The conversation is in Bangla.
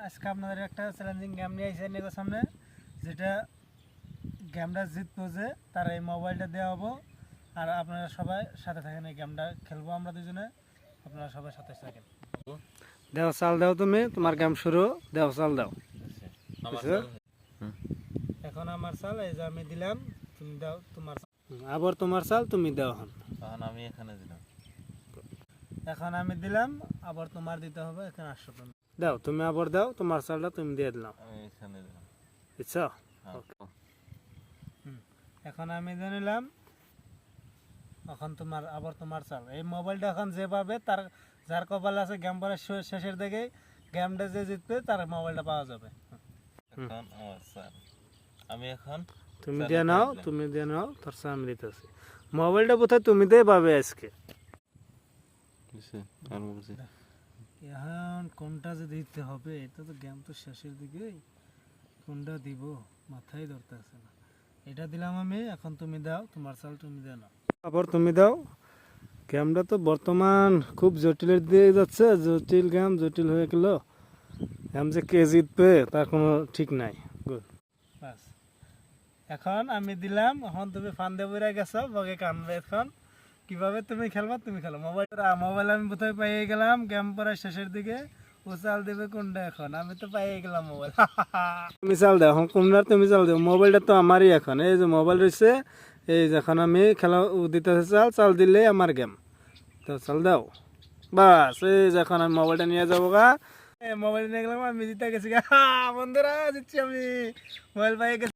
আজকে আপনাদের একটা চ্যালেঞ্জিং গেম নিয়ে এসে নিয়ে সামনে, যেটা গেমটা জিতবো যে তার এই মোবাইলটা দেওয়া হবো। আর আপনারা সবাই সাথে থাকেন, এই গেমটা খেলবো আমরা দুজনে, আপনারা সবাই সাথে থাকেন। দেও চাল দাও, তুমি তোমার গেম শুরু, দেও চাল দাও। এখন আমার চাল এই যে আমি দিলাম, তুমি দাও তোমার। আবার তোমার চাল তুমি দাও। এখন আমি এখানে দিলাম, এখন আমি দিলাম, আবার তোমার দিতে হবে। এখানে আসো, তুমি দাও, তুমি আবার দাও, তোমার চালটা তুমি দিয়ে দিলাম। আমি এখানে দিলাম, বুঝছো? এখন আমি দিয়ে নিলাম, এখন তোমার আবার তোমার চাল। এই মোবাইলটা এখন যে পাবে, তার যার কপালে আছে গেম পরে শেষের দিকে গেমটা যে জিতবে তার মোবাইলটা পাওয়া যাবে। এখন আমার চাল। আমি এখন তুমি দিয়ে নাও, তুমি দিয়ে নাও, তোর চাল আমি দিতেছি। মোবাইলটা কোথায় তুমি দিয়ে পাবে আজকে। এখন কোনটা যে দিতে হবে, এটা তো গেম তো শেষের দিকে, কোনটা দিব মাথায় ধরতে আছে না। এটা দিলাম আমি, এখন তুমি দাও তোমার চাল, তুমি দিয়ে নাও। আবার তুমি দাও। গেমটা তো বর্তমান খুব জটিলের দিয়ে যাচ্ছে, জটিল গেম, জটিল হয়ে গেল। গেম যে কে জিতবে তার কোনো ঠিক নাই। গুড, বাস। এখন আমি দিলাম, এখন তুমি ফান্দে বইরা গেছো, বগে কানবে। এখন কিভাবে তুমি খেলবা, তুমি খেলো। মোবাইল আমি কোথায় পাইয়ে গেলাম, গেম পড়ার শেষের দিকে। ও চাল দেবে কোনটা, এখন আমি তো পাইয়ে গেলাম মোবাইল। তুমি চাল দাও, এখন কোনটা তুমি চাল দাও। মোবাইলটা তো আমারই এখন, এই যে মোবাইল রয়েছে, এই যখন আমি খেলা দিতে চাল, চাল দিলে আমার গেম। তো চাল দাও, বাস। এই যখন আমি মোবাইলটা নিয়ে যাবো গা, মোবাইল নিয়ে গেলাম, আমি জিতে গেছি গা। বন্ধুরা জিতছি আমি, মোবাইল পাইয়ে গেছি।